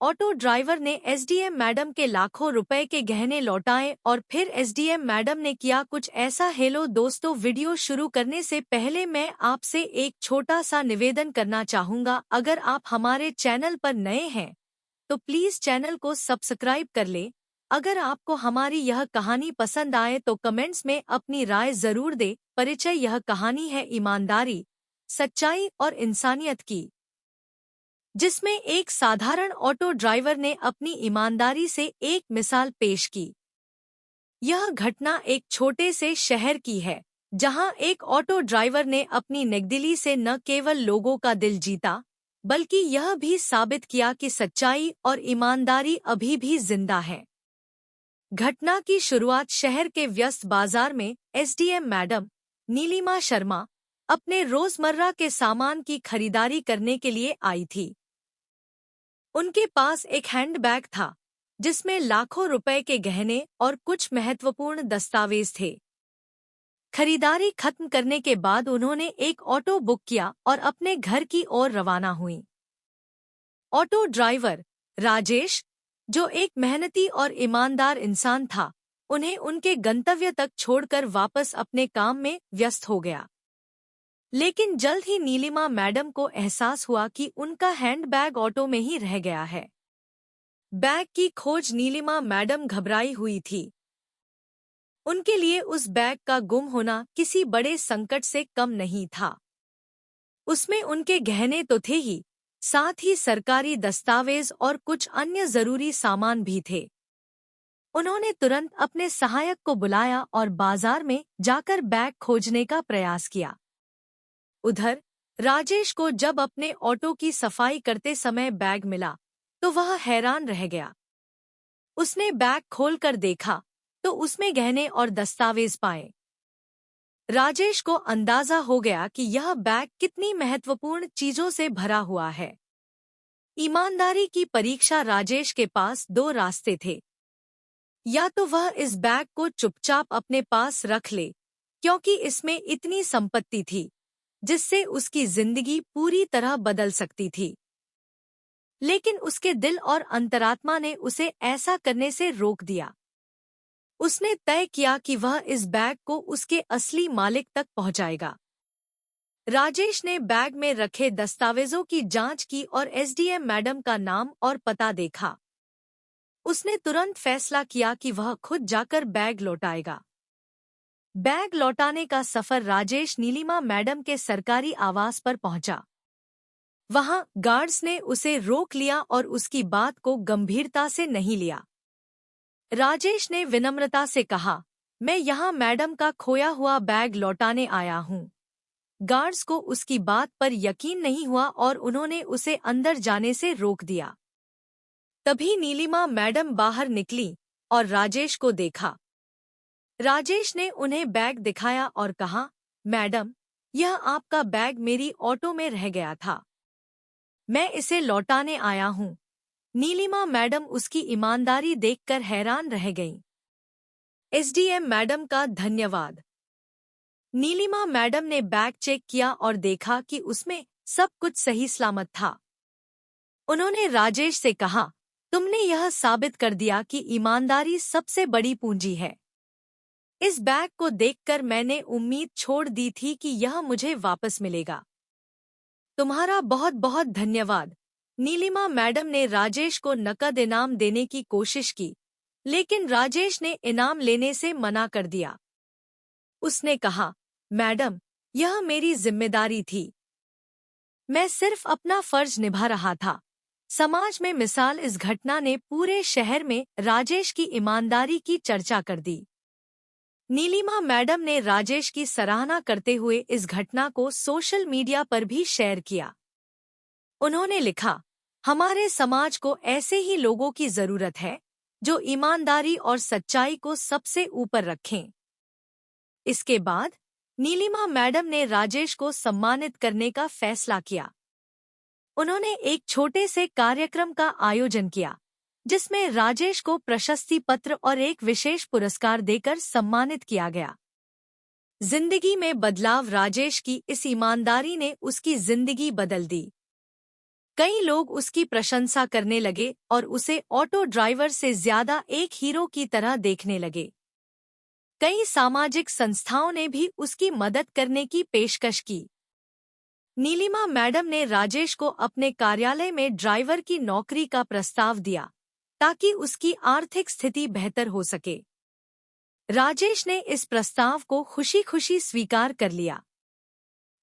Auto driver ने SDM madam के लाखों रुपए के गहने लौटाए और फिर एसडीएम मैडम ने किया कुछ ऐसा। हेलो दोस्तों, वीडियो शुरू करने से पहले मैं आपसे एक छोटा सा निवेदन करना चाहूँगा। अगर आप हमारे चैनल पर नए हैं तो प्लीज चैनल को सब्सक्राइब कर ले। अगर आपको हमारी यह कहानी पसंद आए तो कमेंट्स में अपनी राय जरूर दे। परिचय: यह कहानी है ईमानदारी, सच्चाई और इंसानियत की, जिसमें एक साधारण ऑटो ड्राइवर ने अपनी ईमानदारी से एक मिसाल पेश की। यह घटना एक छोटे से शहर की है, जहां एक ऑटो ड्राइवर ने अपनी नेकदिली से न केवल लोगों का दिल जीता, बल्कि यह भी साबित किया कि सच्चाई और ईमानदारी अभी भी जिंदा है। घटना की शुरुआत शहर के व्यस्त बाजार में एसडीएम मैडम नीलिमा शर्मा अपने रोजमर्रा के सामान की खरीदारी करने के लिए आई थी। उनके पास एक हैंडबैग था जिसमें लाखों रुपए के गहने और कुछ महत्वपूर्ण दस्तावेज थे। खरीदारी खत्म करने के बाद उन्होंने एक ऑटो बुक किया और अपने घर की ओर रवाना हुई। ऑटो ड्राइवर राजेश, जो एक मेहनती और ईमानदार इंसान था, उन्हें उनके गंतव्य तक छोड़कर वापस अपने काम में व्यस्त हो गया। लेकिन जल्द ही नीलिमा मैडम को एहसास हुआ कि उनका हैंडबैग ऑटो में ही रह गया है। बैग की खोज नीलिमा मैडम घबराई हुई थी। उनके लिए उस बैग का गुम होना किसी बड़े संकट से कम नहीं था। उसमें उनके गहने तो थे ही, साथ ही सरकारी दस्तावेज और कुछ अन्य जरूरी सामान भी थे। उन्होंने तुरंत अपने सहायक को बुलाया और बाजार में जाकर बैग खोजने का प्रयास किया। उधर राजेश को जब अपने ऑटो की सफाई करते समय बैग मिला तो वह हैरान रह गया। उसने बैग खोलकर देखा तो उसमें गहने और दस्तावेज पाए। राजेश को अंदाजा हो गया कि यह बैग कितनी महत्वपूर्ण चीजों से भरा हुआ है। ईमानदारी की परीक्षा। राजेश के पास दो रास्ते थे। या तो वह इस बैग को चुपचाप अपने पास रख ले, क्योंकि इसमें इतनी संपत्ति थी जिससे उसकी जिंदगी पूरी तरह बदल सकती थी। लेकिन उसके दिल और अंतरात्मा ने उसे ऐसा करने से रोक दिया। उसने तय किया कि वह इस बैग को उसके असली मालिक तक पहुंचाएगा। राजेश ने बैग में रखे दस्तावेजों की जांच की और एसडीएम मैडम का नाम और पता देखा। उसने तुरंत फैसला किया कि वह खुद जाकर बैग लौटाएगा। बैग लौटाने का सफर। राजेश नीलिमा मैडम के सरकारी आवास पर पहुंचा। वहां गार्ड्स ने उसे रोक लिया और उसकी बात को गंभीरता से नहीं लिया। राजेश ने विनम्रता से कहा, मैं यहाँ मैडम का खोया हुआ बैग लौटाने आया हूँ। गार्ड्स को उसकी बात पर यकीन नहीं हुआ और उन्होंने उसे अंदर जाने से रोक दिया। तभी नीलिमा मैडम बाहर निकली और राजेश को देखा। राजेश ने उन्हें बैग दिखाया और कहा, मैडम, यह आपका बैग मेरी ऑटो में रह गया था। मैं इसे लौटाने आया हूँ। नीलिमा मैडम उसकी ईमानदारी देखकर हैरान रह गईं। एसडीएम मैडम का धन्यवाद। नीलिमा मैडम ने बैग चेक किया और देखा कि उसमें सब कुछ सही सलामत था। उन्होंने राजेश से कहा, तुमने यह साबित कर दिया कि ईमानदारी सबसे बड़ी पूंजी है। इस बैग को देखकर मैंने उम्मीद छोड़ दी थी कि यह मुझे वापस मिलेगा। तुम्हारा बहुत बहुत धन्यवाद। नीलिमा मैडम ने राजेश को नकद इनाम देने की कोशिश की, लेकिन राजेश ने इनाम लेने से मना कर दिया। उसने कहा, मैडम, यह मेरी जिम्मेदारी थी। मैं सिर्फ अपना फर्ज निभा रहा था। समाज में मिसाल। इस घटना ने पूरे शहर में राजेश की ईमानदारी की चर्चा कर दी। नीलिमा मैडम ने राजेश की सराहना करते हुए इस घटना को सोशल मीडिया पर भी शेयर किया। उन्होंने लिखा, हमारे समाज को ऐसे ही लोगों की जरूरत है जो ईमानदारी और सच्चाई को सबसे ऊपर रखें। इसके बाद नीलिमा मैडम ने राजेश को सम्मानित करने का फैसला किया। उन्होंने एक छोटे से कार्यक्रम का आयोजन किया, जिसमें राजेश को प्रशस्ति पत्र और एक विशेष पुरस्कार देकर सम्मानित किया गया। जिंदगी में बदलाव। राजेश की इस ईमानदारी ने उसकी जिंदगी बदल दी। कई लोग उसकी प्रशंसा करने लगे और उसे ऑटो ड्राइवर से ज्यादा एक हीरो की तरह देखने लगे। कई सामाजिक संस्थाओं ने भी उसकी मदद करने की पेशकश की। नीलिमा मैडम ने राजेश को अपने कार्यालय में ड्राइवर की नौकरी का प्रस्ताव दिया ताकि उसकी आर्थिक स्थिति बेहतर हो सके। राजेश ने इस प्रस्ताव को खुशी-खुशी स्वीकार कर लिया।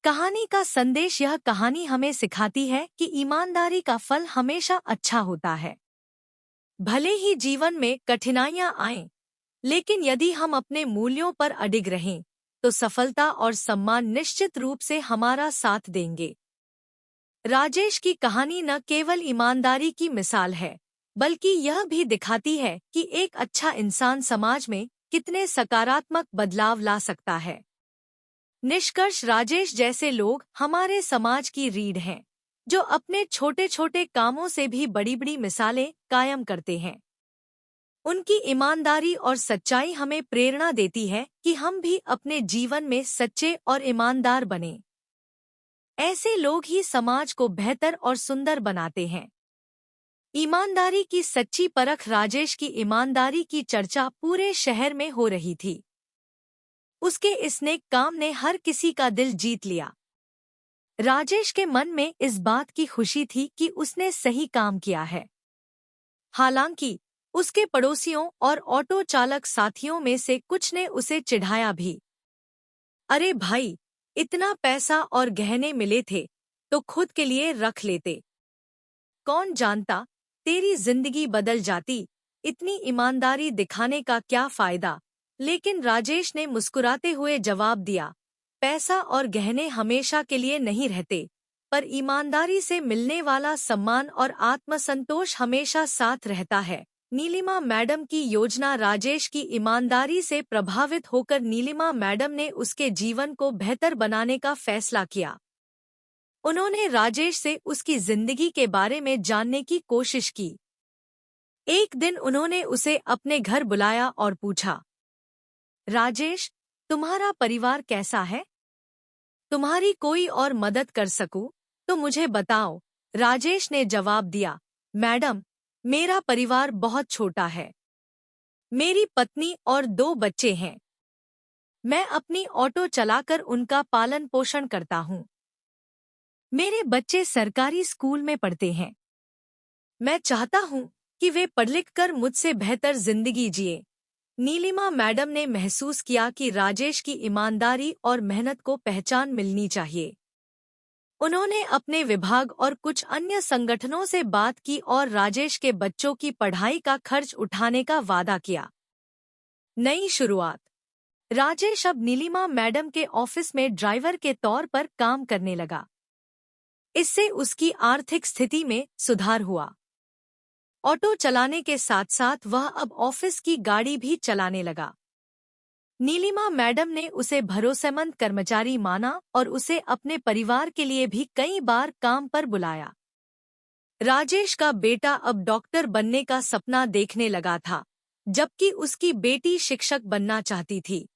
कहानी का संदेश। यह कहानी हमें सिखाती है कि ईमानदारी का फल हमेशा अच्छा होता है। भले ही जीवन में कठिनाइयां आएं, लेकिन यदि हम अपने मूल्यों पर अडिग रहें, तो सफलता और सम्मान निश्चित रूप से हमारा साथ देंगे। राजेश की कहानी न केवल ईमानदारी की मिसाल है, बल्कि यह भी दिखाती है कि एक अच्छा इंसान समाज में कितने सकारात्मक बदलाव ला सकता है। निष्कर्ष, राजेश जैसे लोग हमारे समाज की रीढ़ हैं, जो अपने छोटे छोटे कामों से भी बड़ी बड़ी मिसालें कायम करते हैं। उनकी ईमानदारी और सच्चाई हमें प्रेरणा देती है कि हम भी अपने जीवन में सच्चे और ईमानदार बनें। ऐसे लोग ही समाज को बेहतर और सुंदर बनाते हैं। ईमानदारी की सच्ची परख। राजेश की ईमानदारी की चर्चा पूरे शहर में हो रही थी। उसके इस नेक काम ने हर किसी का दिल जीत लिया। राजेश के मन में इस बात की खुशी थी कि उसने सही काम किया है। हालांकि उसके पड़ोसियों और ऑटो चालक साथियों में से कुछ ने उसे चिढ़ाया भी। अरे भाई, इतना पैसा और गहने मिले थे तो खुद के लिए रख लेते। कौन जानता तेरी जिंदगी बदल जाती। इतनी ईमानदारी दिखाने का क्या फायदा। लेकिन राजेश ने मुस्कुराते हुए जवाब दिया, पैसा और गहने हमेशा के लिए नहीं रहते, पर ईमानदारी से मिलने वाला सम्मान और आत्मसंतोष हमेशा साथ रहता है। नीलिमा मैडम की योजना। राजेश की ईमानदारी से प्रभावित होकर नीलिमा मैडम ने उसके जीवन को बेहतर बनाने का फैसला किया। उन्होंने राजेश से उसकी जिंदगी के बारे में जानने की कोशिश की। एक दिन उन्होंने उसे अपने घर बुलाया और पूछा, राजेश, तुम्हारा परिवार कैसा है? तुम्हारी कोई और मदद कर सकूं तो मुझे बताओ। राजेश ने जवाब दिया, मैडम, मेरा परिवार बहुत छोटा है। मेरी पत्नी और 2 बच्चे हैं। मैं अपनी ऑटो चलाकर उनका पालन पोषण करता हूँ। मेरे बच्चे सरकारी स्कूल में पढ़ते हैं। मैं चाहता हूँ कि वे पढ़ लिख कर मुझसे बेहतर जिंदगी जिए। नीलिमा मैडम ने महसूस किया कि राजेश की ईमानदारी और मेहनत को पहचान मिलनी चाहिए। उन्होंने अपने विभाग और कुछ अन्य संगठनों से बात की और राजेश के बच्चों की पढ़ाई का खर्च उठाने का वादा किया। नई शुरुआत। राजेश अब नीलिमा मैडम के ऑफिस में ड्राइवर के तौर पर काम करने लगा। इससे उसकी आर्थिक स्थिति में सुधार हुआ। ऑटो चलाने के साथ साथ वह अब ऑफिस की गाड़ी भी चलाने लगा। नीलिमा मैडम ने उसे भरोसेमंद कर्मचारी माना और उसे अपने परिवार के लिए भी कई बार काम पर बुलाया। राजेश का बेटा अब डॉक्टर बनने का सपना देखने लगा था, जबकि उसकी बेटी शिक्षक बनना चाहती थी।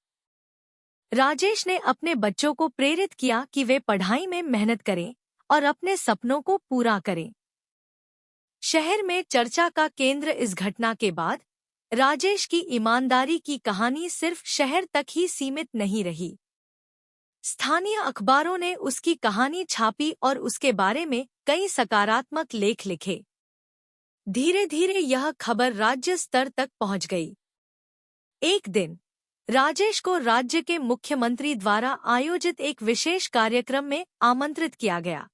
राजेश ने अपने बच्चों को प्रेरित किया कि वे पढ़ाई में मेहनत करें और अपने सपनों को पूरा करें। शहर में चर्चा का केंद्र। इस घटना के बाद राजेश की ईमानदारी की कहानी सिर्फ शहर तक ही सीमित नहीं रही। स्थानीय अखबारों ने उसकी कहानी छापी और उसके बारे में कई सकारात्मक लेख लिखे। धीरे धीरे यह खबर राज्य स्तर तक पहुंच गई। एक दिन राजेश को राज्य के मुख्यमंत्री द्वारा आयोजित एक विशेष कार्यक्रम में आमंत्रित किया गया।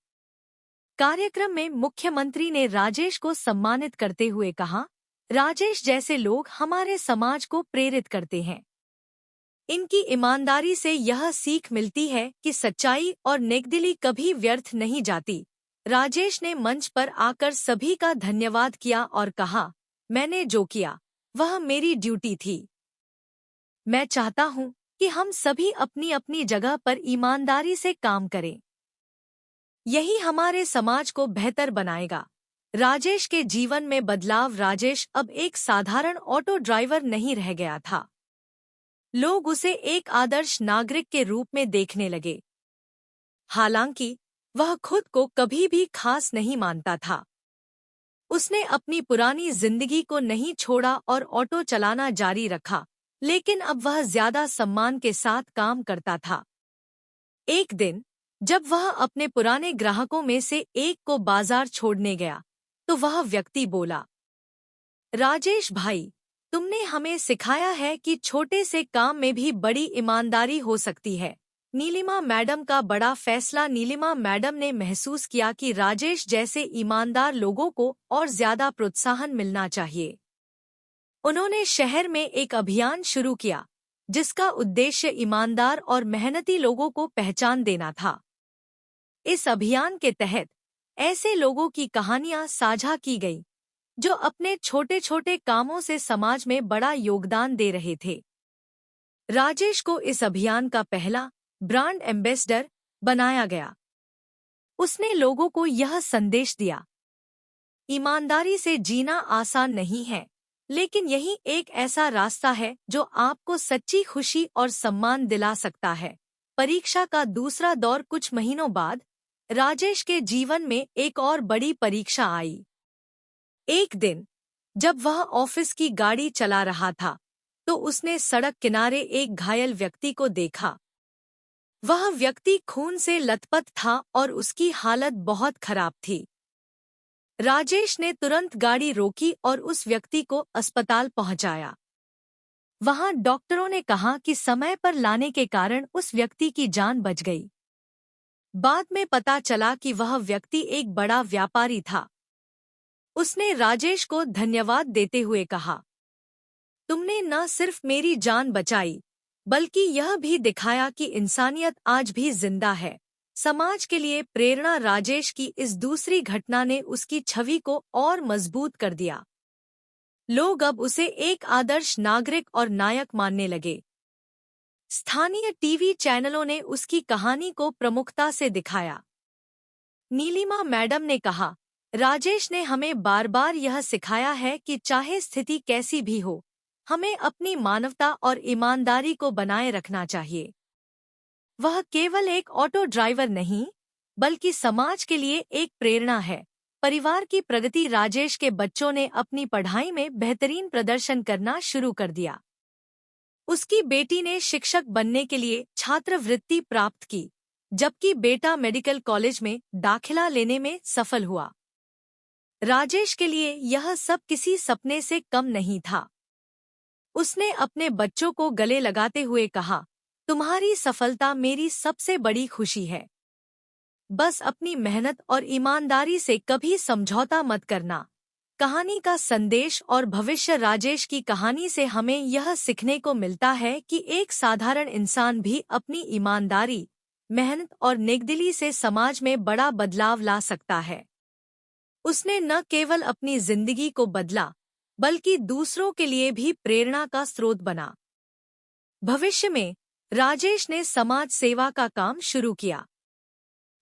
कार्यक्रम में मुख्यमंत्री ने राजेश को सम्मानित करते हुए कहा, राजेश जैसे लोग हमारे समाज को प्रेरित करते हैं। इनकी ईमानदारी से यह सीख मिलती है कि सच्चाई और नेकदिली कभी व्यर्थ नहीं जाती। राजेश ने मंच पर आकर सभी का धन्यवाद किया और कहा, मैंने जो किया वह मेरी ड्यूटी थी। मैं चाहता हूं कि हम सभी अपनी अपनी जगह पर ईमानदारी से काम करें। यही हमारे समाज को बेहतर बनाएगा। राजेश के जीवन में बदलाव। राजेश अब एक साधारण ऑटो ड्राइवर नहीं रह गया था। लोग उसे एक आदर्श नागरिक के रूप में देखने लगे। हालांकि वह खुद को कभी भी खास नहीं मानता था। उसने अपनी पुरानी जिंदगी को नहीं छोड़ा और ऑटो चलाना जारी रखा, लेकिन अब वह ज्यादा सम्मान के साथ काम करता था। एक दिन जब वह अपने पुराने ग्राहकों में से एक को बाजार छोड़ने गया, तो वह व्यक्ति बोला, राजेश भाई, तुमने हमें सिखाया है कि छोटे से काम में भी बड़ी ईमानदारी हो सकती है। नीलिमा मैडम का बड़ा फैसला। नीलिमा मैडम ने महसूस किया कि राजेश जैसे ईमानदार लोगों को और ज्यादा प्रोत्साहन मिलना चाहिए। उन्होंने शहर में एक अभियान शुरू किया, जिसका उद्देश्य ईमानदार और मेहनती लोगों को पहचान देना था। इस अभियान के तहत ऐसे लोगों की कहानियां साझा की गई, जो अपने छोटे छोटे कामों से समाज में बड़ा योगदान दे रहे थे। राजेश को इस अभियान का पहला ब्रांड एम्बेसडर बनाया गया। उसने लोगों को यह संदेश दिया, ईमानदारी से जीना आसान नहीं है, लेकिन यही एक ऐसा रास्ता है जो आपको सच्ची खुशी और सम्मान दिला सकता है। परीक्षा का दूसरा दौर। कुछ महीनों बाद राजेश के जीवन में एक और बड़ी परीक्षा आई। एक दिन जब वह ऑफिस की गाड़ी चला रहा था, तो उसने सड़क किनारे एक घायल व्यक्ति को देखा। वह व्यक्ति खून से लथपथ था और उसकी हालत बहुत खराब थी। राजेश ने तुरंत गाड़ी रोकी और उस व्यक्ति को अस्पताल पहुंचाया। वहां डॉक्टरों ने कहा कि समय पर लाने के कारण उस व्यक्ति की जान बच गई। बाद में पता चला कि वह व्यक्ति एक बड़ा व्यापारी था। उसने राजेश को धन्यवाद देते हुए कहा, तुमने न सिर्फ मेरी जान बचाई, बल्कि यह भी दिखाया कि इंसानियत आज भी जिंदा है। समाज के लिए प्रेरणा। राजेश की इस दूसरी घटना ने उसकी छवि को और मजबूत कर दिया। लोग अब उसे एक आदर्श नागरिक और नायक मानने लगे। स्थानीय टीवी चैनलों ने उसकी कहानी को प्रमुखता से दिखाया। नीलिमा मैडम ने कहा, राजेश ने हमें बार बार यह सिखाया है कि चाहे स्थिति कैसी भी हो, हमें अपनी मानवता और ईमानदारी को बनाए रखना चाहिए। वह केवल एक ऑटो ड्राइवर नहीं, बल्कि समाज के लिए एक प्रेरणा है। परिवार की प्रगति। राजेश के बच्चों ने अपनी पढ़ाई में बेहतरीन प्रदर्शन करना शुरू कर दिया। उसकी बेटी ने शिक्षक बनने के लिए छात्रवृत्ति प्राप्त की, जबकि बेटा मेडिकल कॉलेज में दाखिला लेने में सफल हुआ। राजेश के लिए यह सब किसी सपने से कम नहीं था। उसने अपने बच्चों को गले लगाते हुए कहा, तुम्हारी सफलता मेरी सबसे बड़ी खुशी है। बस अपनी मेहनत और ईमानदारी से कभी समझौता मत करना। कहानी का संदेश और भविष्य। राजेश की कहानी से हमें यह सीखने को मिलता है कि एक साधारण इंसान भी अपनी ईमानदारी, मेहनत और नेकदिली से समाज में बड़ा बदलाव ला सकता है। उसने न केवल अपनी जिंदगी को बदला, बल्कि दूसरों के लिए भी प्रेरणा का स्रोत बना। भविष्य में राजेश ने समाज सेवा का काम शुरू किया।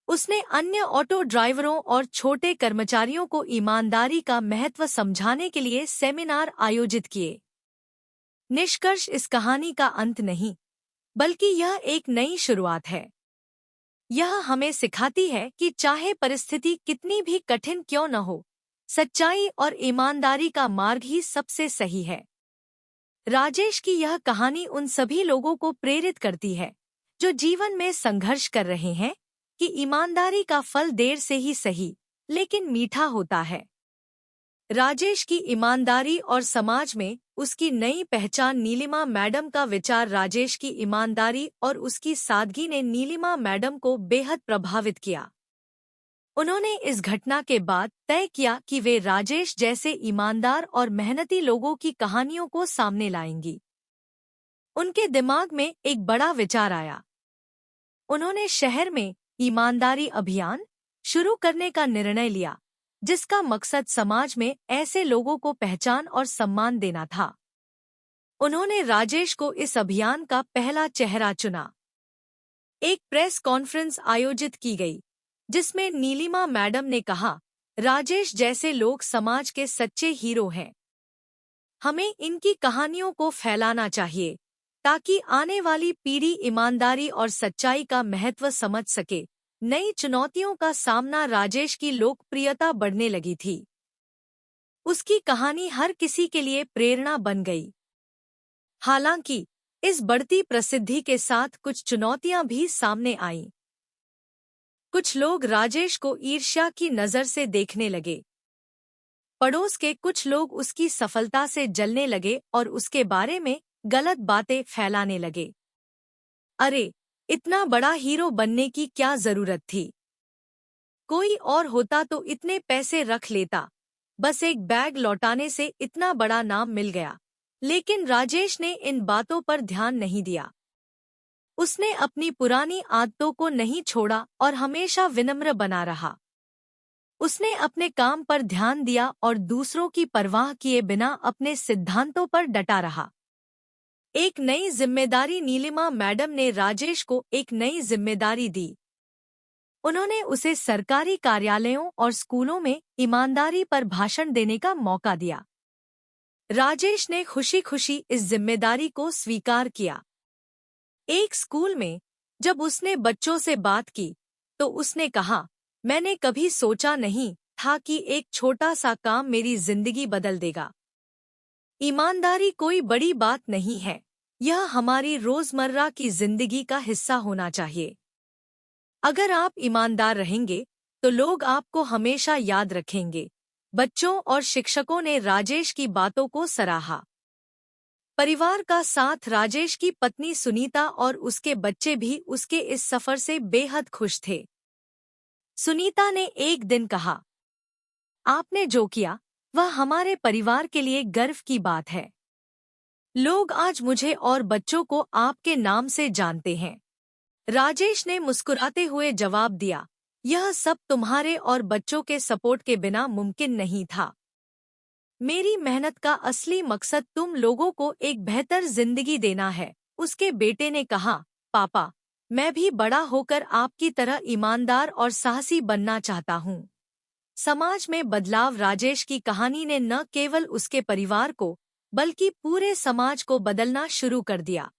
उसने अन्य ऑटो ड्राइवरों और छोटे कर्मचारियों को ईमानदारी का महत्व समझाने के लिए सेमिनार आयोजित किए। निष्कर्ष, इस कहानी का अंत नहीं, बल्कि यह एक नई शुरुआत है। यह हमें सिखाती है कि चाहे परिस्थिति कितनी भी कठिन क्यों न हो, सच्चाई और ईमानदारी का मार्ग ही सबसे सही है। राजेश की यह कहानी उन सभी लोगों को प्रेरित करती है जो जीवन में संघर्ष कर रहे हैं कि ईमानदारी का फल देर से ही सही, लेकिन मीठा होता है। राजेश की ईमानदारी और समाज में उसकी नई पहचान। नीलिमा मैडम का विचार। राजेश की ईमानदारी और उसकी सादगी ने नीलिमा मैडम को बेहद प्रभावित किया। उन्होंने इस घटना के बाद तय किया कि वे राजेश जैसे ईमानदार और मेहनती लोगों की कहानियों को सामने लाएंगी। उनके दिमाग में एक बड़ा विचार आया। उन्होंने शहर में ईमानदारी अभियान शुरू करने का निर्णय लिया, जिसका मकसद समाज में ऐसे लोगों को पहचान और सम्मान देना था। उन्होंने राजेश को इस अभियान का पहला चेहरा चुना। एक प्रेस कॉन्फ्रेंस आयोजित की गई, जिसमें नीलिमा मैडम ने कहा, राजेश जैसे लोग समाज के सच्चे हीरो हैं। हमें इनकी कहानियों को फैलाना चाहिए, ताकि आने वाली पीढ़ी ईमानदारी और सच्चाई का महत्व समझ सके। नई चुनौतियों का सामना राजेश की लोकप्रियता बढ़ने लगी थी। उसकी कहानी हर किसी के लिए प्रेरणा बन गई। हालांकि इस बढ़ती प्रसिद्धि के साथ कुछ चुनौतियां भी सामने आईं। कुछ लोग राजेश को ईर्ष्या की नज़र से देखने लगे। पड़ोस के कुछ लोग उसकी सफलता से जलने लगे और उसके बारे में गलत बातें फैलाने लगे। अरे, इतना बड़ा हीरो बनने की क्या जरूरत थी? कोई और होता तो इतने पैसे रख लेता, बस एक बैग लौटाने से इतना बड़ा नाम मिल गया। लेकिन राजेश ने इन बातों पर ध्यान नहीं दिया। उसने अपनी पुरानी आदतों को नहीं छोड़ा और हमेशा विनम्र बना रहा। उसने अपने काम पर ध्यान दिया और दूसरों की परवाह किए बिना अपने सिद्धांतों पर डटा रहा। एक नई जिम्मेदारी नीलिमा मैडम ने राजेश को एक नई जिम्मेदारी दी। उन्होंने उसे सरकारी कार्यालयों और स्कूलों में ईमानदारी पर भाषण देने का मौका दिया। राजेश ने खुशी-खुशी इस जिम्मेदारी को स्वीकार किया। एक स्कूल में जब उसने बच्चों से बात की, तो उसने कहा, मैंने कभी सोचा नहीं था कि एक छोटा सा काम मेरी जिंदगी बदल देगा। ईमानदारी कोई बड़ी बात नहीं है, यह हमारी रोजमर्रा की जिंदगी का हिस्सा होना चाहिए। अगर आप ईमानदार रहेंगे, तो लोग आपको हमेशा याद रखेंगे। बच्चों और शिक्षकों ने राजेश की बातों को सराहा। परिवार का साथ राजेश की पत्नी सुनीता और उसके बच्चे भी उसके इस सफर से बेहद खुश थे। सुनीता ने एक दिन कहा, आपने जो किया वह हमारे परिवार के लिए गर्व की बात है। लोग आज मुझे और बच्चों को आपके नाम से जानते हैं। राजेश ने मुस्कुराते हुए जवाब दिया, यह सब तुम्हारे और बच्चों के सपोर्ट के बिना मुमकिन नहीं था। मेरी मेहनत का असली मकसद तुम लोगों को एक बेहतर जिंदगी देना है। उसके बेटे ने कहा, पापा, मैं भी बड़ा होकर आपकी तरह ईमानदार और साहसी बनना चाहता हूँ। समाज में बदलाव। राजेश की कहानी ने न केवल उसके परिवार को, बल्कि पूरे समाज को बदलना शुरू कर दिया।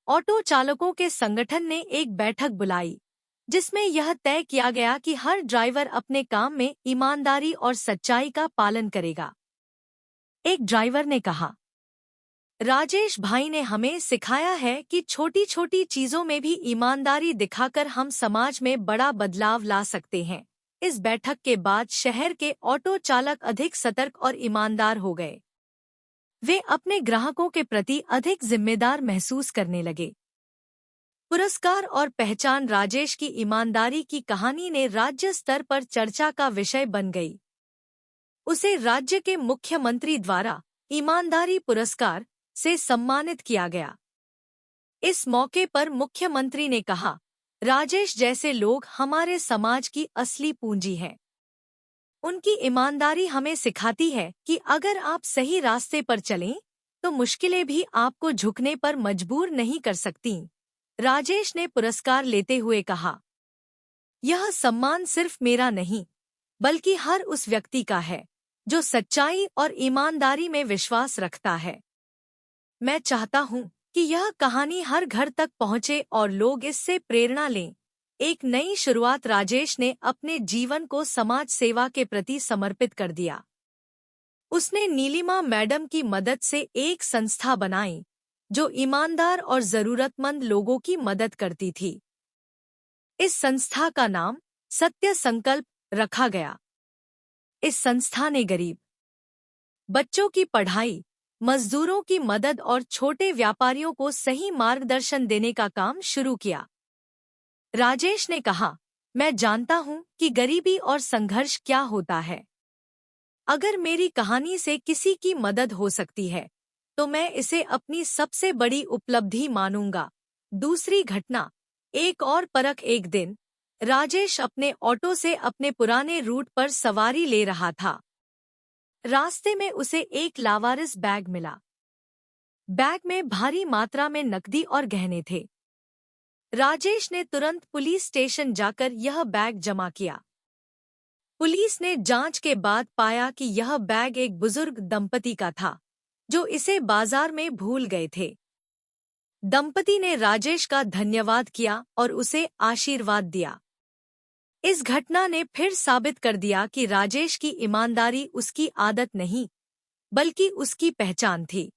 ऑटो चालकों के संगठन ने एक बैठक बुलाई, जिसमें यह तय किया गया कि हर ड्राइवर अपने काम में ईमानदारी और सच्चाई का पालन करेगा। एक ड्राइवर ने कहा, राजेश भाई ने हमें सिखाया है कि छोटी छोटी चीजों में भी ईमानदारी दिखाकर हम समाज में बड़ा बदलाव ला सकते हैं। इस बैठक के बाद शहर के ऑटो चालक अधिक सतर्क और ईमानदार हो गए। वे अपने ग्राहकों के प्रति अधिक जिम्मेदार महसूस करने लगे। पुरस्कार और पहचान। राजेश की ईमानदारी की कहानी ने राज्य स्तर पर चर्चा का विषय बन गई। उसे राज्य के मुख्यमंत्री द्वारा ईमानदारी पुरस्कार से सम्मानित किया गया। इस मौके पर मुख्यमंत्री ने कहा, राजेश जैसे लोग हमारे समाज की असली पूंजी हैं। उनकी ईमानदारी हमें सिखाती है कि अगर आप सही रास्ते पर चलें, तो मुश्किलें भी आपको झुकने पर मजबूर नहीं कर सकती। राजेश ने पुरस्कार लेते हुए कहा, यह सम्मान सिर्फ मेरा नहीं, बल्कि हर उस व्यक्ति का है जो सच्चाई और ईमानदारी में विश्वास रखता है। मैं चाहता हूँ कि यह कहानी हर घर तक पहुँचे और लोग इससे प्रेरणा लें। एक नई शुरुआत। राजेश ने अपने जीवन को समाज सेवा के प्रति समर्पित कर दिया। उसने नीलिमा मैडम की मदद से एक संस्था बनाई, जो ईमानदार और जरूरतमंद लोगों की मदद करती थी। इस संस्था का नाम सत्य संकल्प रखा गया। इस संस्था ने गरीब बच्चों की पढ़ाई, मजदूरों की मदद और छोटे व्यापारियों को सही मार्गदर्शन देने का काम शुरू किया। राजेश ने कहा, मैं जानता हूँ कि गरीबी और संघर्ष क्या होता है। अगर मेरी कहानी से किसी की मदद हो सकती है, तो मैं इसे अपनी सबसे बड़ी उपलब्धि मानूंगा। दूसरी घटना। एक और परख। एक दिन राजेश अपने ऑटो से अपने पुराने रूट पर सवारी ले रहा था। रास्ते में उसे एक लावारिस बैग मिला। बैग में भारी मात्रा में नकदी और गहने थे। राजेश ने तुरंत पुलिस स्टेशन जाकर यह बैग जमा किया। पुलिस ने जांच के बाद पाया कि यह बैग एक बुजुर्ग दंपति का था, जो इसे बाजार में भूल गए थे। दंपति ने राजेश का धन्यवाद किया और उसे आशीर्वाद दिया। इस घटना ने फिर साबित कर दिया कि राजेश की ईमानदारी उसकी आदत नहीं, बल्कि उसकी पहचान थी।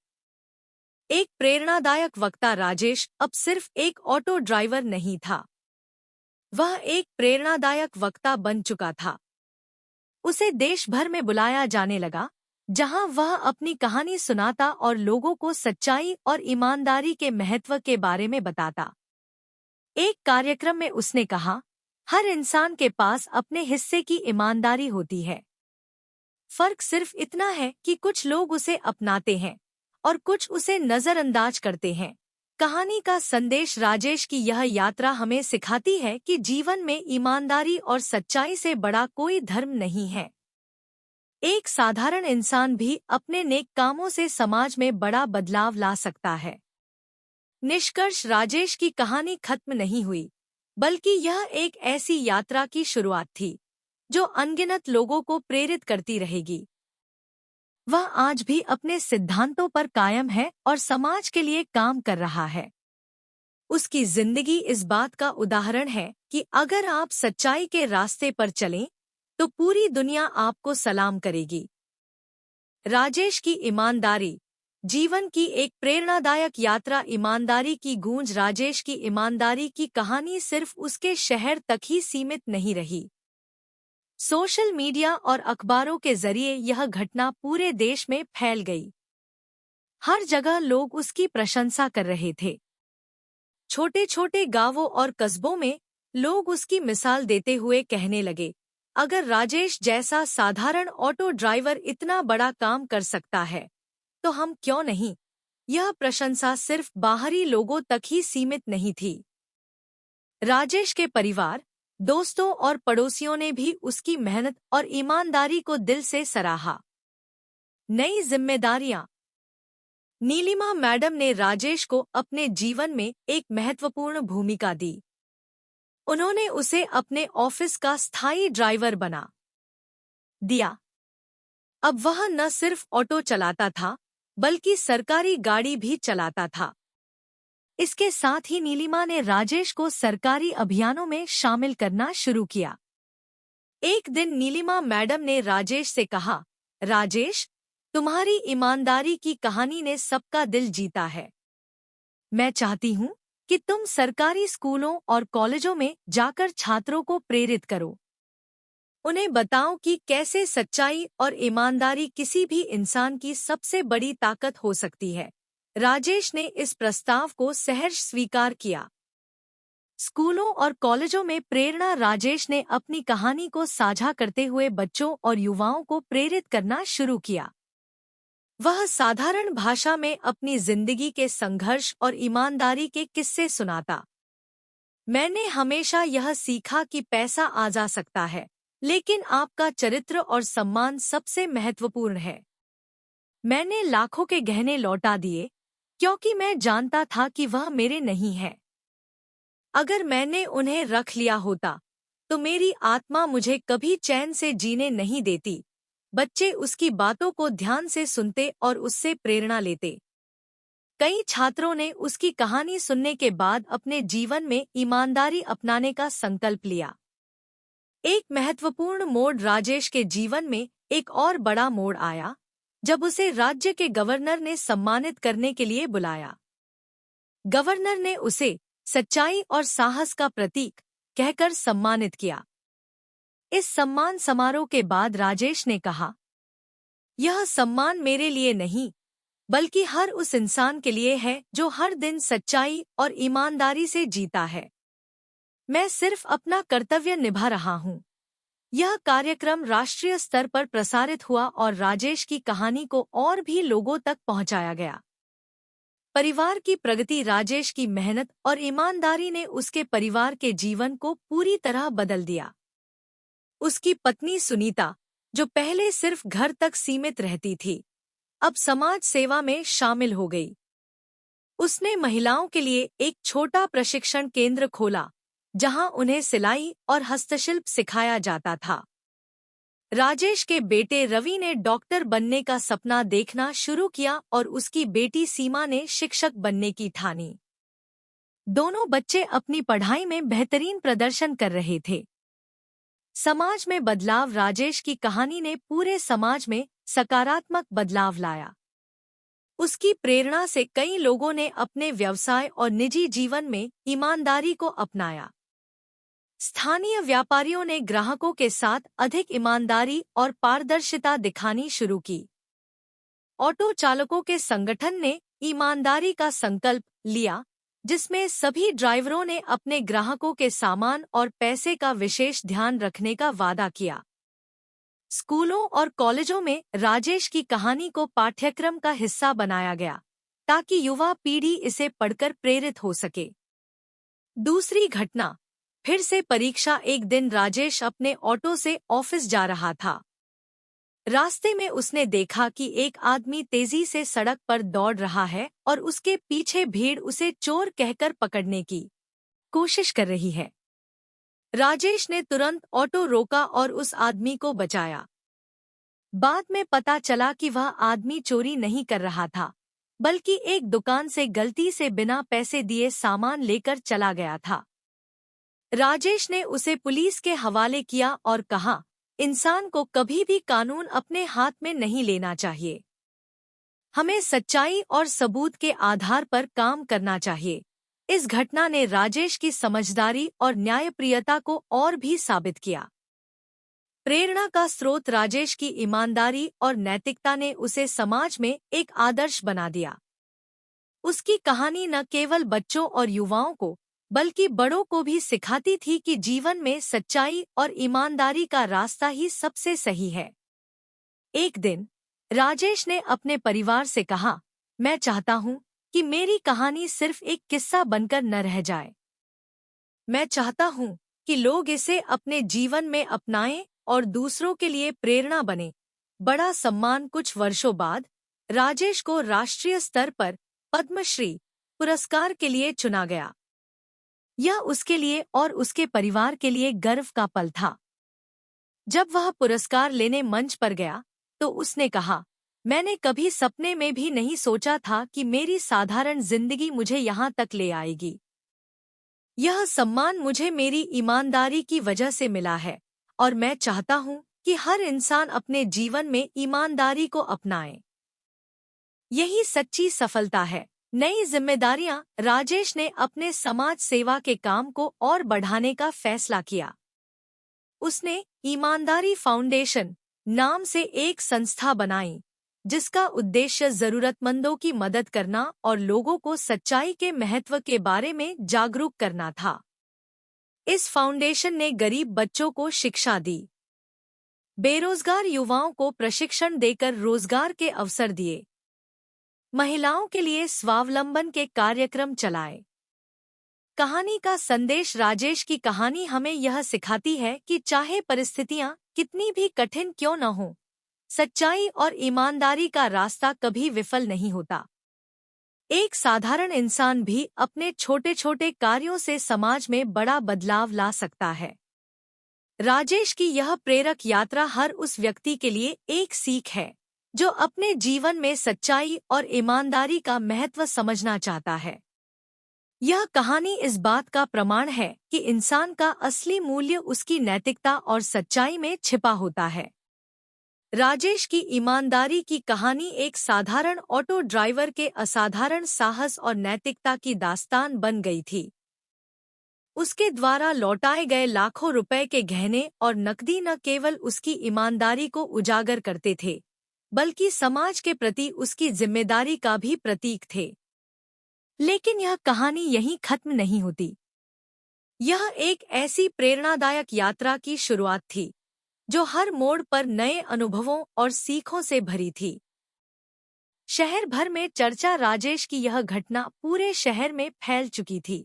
एक प्रेरणादायक वक्ता राजेश अब सिर्फ एक ऑटो ड्राइवर नहीं था, वह एक प्रेरणादायक वक्ता बन चुका था। उसे देश भर में बुलाया जाने लगा, जहां वह अपनी कहानी सुनाता और लोगों को सच्चाई और ईमानदारी के महत्व के बारे में बताता। एक कार्यक्रम में उसने कहा, हर इंसान के पास अपने हिस्से की ईमानदारी होती है। फर्क सिर्फ इतना है कि कुछ लोग उसे अपनाते हैं और कुछ उसे नजरअंदाज करते हैं। कहानी का संदेश राजेश की यह यात्रा हमें सिखाती है कि जीवन में ईमानदारी और सच्चाई से बड़ा कोई धर्म नहीं है। एक साधारण इंसान भी अपने नेक कामों से समाज में बड़ा बदलाव ला सकता है। निष्कर्ष, राजेश की कहानी खत्म नहीं हुई, बल्कि यह एक ऐसी यात्रा की शुरुआत थी जो अनगिनत लोगों को प्रेरित करती रहेगी। वह आज भी अपने सिद्धांतों पर कायम है और समाज के लिए काम कर रहा है। उसकी जिंदगी इस बात का उदाहरण है कि अगर आप सच्चाई के रास्ते पर चलें, तो पूरी दुनिया आपको सलाम करेगी। राजेश की ईमानदारी, जीवन की एक प्रेरणादायक यात्रा। ईमानदारी की गूंज। राजेश की ईमानदारी की कहानी सिर्फ उसके शहर तक ही सीमित नहीं रही। सोशल मीडिया और अखबारों के जरिए यह घटना पूरे देश में फैल गई। हर जगह लोग उसकी प्रशंसा कर रहे थे। छोटे छोटे गांवों और कस्बों में लोग उसकी मिसाल देते हुए कहने लगे, अगर राजेश जैसा साधारण ऑटो ड्राइवर इतना बड़ा काम कर सकता है, तो हम क्यों नहीं। यह प्रशंसा सिर्फ बाहरी लोगों तक ही सीमित नहीं थी। राजेश के परिवार, दोस्तों और पड़ोसियों ने भी उसकी मेहनत और ईमानदारी को दिल से सराहा। नई जिम्मेदारियां। नीलिमा मैडम ने राजेश को अपने जीवन में एक महत्वपूर्ण भूमिका दी। उन्होंने उसे अपने ऑफिस का स्थायी ड्राइवर बना दिया। अब वह न सिर्फ ऑटो चलाता था, बल्कि सरकारी गाड़ी भी चलाता था। इसके साथ ही नीलिमा ने राजेश को सरकारी अभियानों में शामिल करना शुरू किया। एक दिन नीलिमा मैडम ने राजेश से कहा, राजेश, तुम्हारी ईमानदारी की कहानी ने सबका दिल जीता है। मैं चाहती हूँ कि तुम सरकारी स्कूलों और कॉलेजों में जाकर छात्रों को प्रेरित करो। उन्हें बताओ कि कैसे सच्चाई और ईमानदारी किसी भी इंसान की सबसे बड़ी ताकत हो सकती है। राजेश ने इस प्रस्ताव को सहर्ष स्वीकार किया। स्कूलों और कॉलेजों में प्रेरणा। राजेश ने अपनी कहानी को साझा करते हुए बच्चों और युवाओं को प्रेरित करना शुरू किया। वह साधारण भाषा में अपनी जिंदगी के संघर्ष और ईमानदारी के किस्से सुनाता। मैंने हमेशा यह सीखा कि पैसा आ जा सकता है, लेकिन आपका चरित्र और सम्मान सबसे महत्वपूर्ण है। मैंने लाखों के गहने लौटा दिए, क्योंकि मैं जानता था कि वह मेरे नहीं है। अगर मैंने उन्हें रख लिया होता, तो मेरी आत्मा मुझे कभी चैन से जीने नहीं देती। बच्चे उसकी बातों को ध्यान से सुनते और उससे प्रेरणा लेते। कई छात्रों ने उसकी कहानी सुनने के बाद अपने जीवन में ईमानदारी अपनाने का संकल्प लिया। एक महत्वपूर्ण मोड़। राजेश के जीवन में एक और बड़ा मोड़ आया, जब उसे राज्य के गवर्नर ने सम्मानित करने के लिए बुलाया। गवर्नर ने उसे सच्चाई और साहस का प्रतीक कहकर सम्मानित किया। इस सम्मान समारोह के बाद राजेश ने कहा, यह सम्मान मेरे लिए नहीं, बल्कि हर उस इंसान के लिए है जो हर दिन सच्चाई और ईमानदारी से जीता है। मैं सिर्फ अपना कर्तव्य निभा रहा हूँ। यह कार्यक्रम राष्ट्रीय स्तर पर प्रसारित हुआ और राजेश की कहानी को और भी लोगों तक पहुंचाया गया। परिवार की प्रगति। राजेश की मेहनत और ईमानदारी ने उसके परिवार के जीवन को पूरी तरह बदल दिया। उसकी पत्नी सुनीता, जो पहले सिर्फ घर तक सीमित रहती थी, अब समाज सेवा में शामिल हो गई। उसने महिलाओं के लिए एक छोटा प्रशिक्षण केंद्र खोला, जहां उन्हें सिलाई और हस्तशिल्प सिखाया जाता था। राजेश के बेटे रवि ने डॉक्टर बनने का सपना देखना शुरू किया और उसकी बेटी सीमा ने शिक्षक बनने की ठानी। दोनों बच्चे अपनी पढ़ाई में बेहतरीन प्रदर्शन कर रहे थे। समाज में बदलाव। राजेश की कहानी ने पूरे समाज में सकारात्मक बदलाव लाया। उसकी प्रेरणा से कई लोगों ने अपने व्यवसाय और निजी जीवन में ईमानदारी को अपनाया। स्थानीय व्यापारियों ने ग्राहकों के साथ अधिक ईमानदारी और पारदर्शिता दिखानी शुरू की। ऑटो चालकों के संगठन ने ईमानदारी का संकल्प लिया, जिसमें सभी ड्राइवरों ने अपने ग्राहकों के सामान और पैसे का विशेष ध्यान रखने का वादा किया। स्कूलों और कॉलेजों में राजेश की कहानी को पाठ्यक्रम का हिस्सा बनाया गया, ताकि युवा पीढ़ी इसे पढ़कर प्रेरित हो सके। दूसरी घटना, फिर से परीक्षा। एक दिन राजेश अपने ऑटो से ऑफिस जा रहा था। रास्ते में उसने देखा कि एक आदमी तेजी से सड़क पर दौड़ रहा है और उसके पीछे भीड़ उसे चोर कहकर पकड़ने की कोशिश कर रही है। राजेश ने तुरंत ऑटो रोका और उस आदमी को बचाया। बाद में पता चला कि वह आदमी चोरी नहीं कर रहा था, बल्कि एक दुकान से गलती से बिना पैसे दिए सामान लेकर चला गया था। राजेश ने उसे पुलिस के हवाले किया और कहा, इंसान को कभी भी कानून अपने हाथ में नहीं लेना चाहिए। हमें सच्चाई और सबूत के आधार पर काम करना चाहिए। इस घटना ने राजेश की समझदारी और न्यायप्रियता को और भी साबित किया। प्रेरणा का स्रोत, राजेश की ईमानदारी और नैतिकता ने उसे समाज में एक आदर्श बना दिया। उसकी कहानी न केवल बच्चों और युवाओं को, बल्कि बड़ों को भी सिखाती थी कि जीवन में सच्चाई और ईमानदारी का रास्ता ही सबसे सही है। एक दिन राजेश ने अपने परिवार से कहा, मैं चाहता हूँ कि मेरी कहानी सिर्फ एक किस्सा बनकर न रह जाए। मैं चाहता हूँ कि लोग इसे अपने जीवन में अपनाएं और दूसरों के लिए प्रेरणा बने। बड़ा सम्मान। कुछ वर्षों बाद राजेश को राष्ट्रीय स्तर पर पद्मश्री पुरस्कार के लिए चुना गया। यह उसके लिए और उसके परिवार के लिए गर्व का पल था। जब वह पुरस्कार लेने मंच पर गया तो उसने कहा, मैंने कभी सपने में भी नहीं सोचा था कि मेरी साधारण जिंदगी मुझे यहाँ तक ले आएगी। यह सम्मान मुझे मेरी ईमानदारी की वजह से मिला है और मैं चाहता हूँ कि हर इंसान अपने जीवन में ईमानदारी को अपनाए। यही सच्ची सफलता है। नई जिम्मेदारियां। राजेश ने अपने समाज सेवा के काम को और बढ़ाने का फैसला किया। उसने ईमानदारी फाउंडेशन नाम से एक संस्था बनाई, जिसका उद्देश्य जरूरतमंदों की मदद करना और लोगों को सच्चाई के महत्व के बारे में जागरूक करना था। इस फाउंडेशन ने गरीब बच्चों को शिक्षा दी, बेरोजगार युवाओं को प्रशिक्षण देकर रोजगार के अवसर दिए, महिलाओं के लिए स्वावलंबन के कार्यक्रम चलाए। कहानी का संदेश। राजेश की कहानी हमें यह सिखाती है कि चाहे परिस्थितियां कितनी भी कठिन क्यों न हो, सच्चाई और ईमानदारी का रास्ता कभी विफल नहीं होता। एक साधारण इंसान भी अपने छोटे छोटे कार्यों से समाज में बड़ा बदलाव ला सकता है। राजेश की यह प्रेरक यात्रा हर उस व्यक्ति के लिए एक सीख है जो अपने जीवन में सच्चाई और ईमानदारी का महत्व समझना चाहता है। यह कहानी इस बात का प्रमाण है कि इंसान का असली मूल्य उसकी नैतिकता और सच्चाई में छिपा होता है। राजेश की ईमानदारी की कहानी एक साधारण ऑटो ड्राइवर के असाधारण साहस और नैतिकता की दास्तान बन गई थी। उसके द्वारा लौटाए गए लाखों रुपए के गहने और नकदी न केवल उसकी ईमानदारी को उजागर करते थे, बल्कि समाज के प्रति उसकी जिम्मेदारी का भी प्रतीक थे। लेकिन यह कहानी यहीं खत्म नहीं होती। यह एक ऐसी प्रेरणादायक यात्रा की शुरुआत थी जो हर मोड़ पर नए अनुभवों और सीखों से भरी थी। शहर भर में चर्चा। राजेश की यह घटना पूरे शहर में फैल चुकी थी।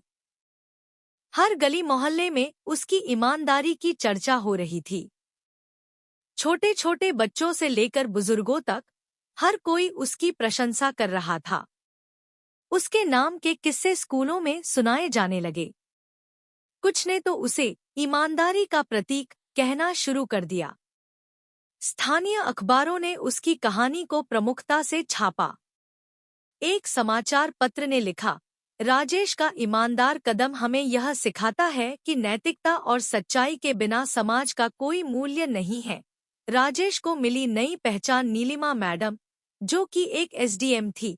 हर गली मोहल्ले में उसकी ईमानदारी की चर्चा हो रही थी। छोटे छोटे बच्चों से लेकर बुजुर्गों तक हर कोई उसकी प्रशंसा कर रहा था। उसके नाम के किस्से स्कूलों में सुनाए जाने लगे। कुछ ने तो उसे ईमानदारी का प्रतीक कहना शुरू कर दिया। स्थानीय अखबारों ने उसकी कहानी को प्रमुखता से छापा। एक समाचार पत्र ने लिखा, राजेश का ईमानदार कदम हमें यह सिखाता है कि नैतिकता और सच्चाई के बिना समाज का कोई मूल्य नहीं है। राजेश को मिली नई पहचान। नीलिमा मैडम, जो कि एक एसडीएम थी,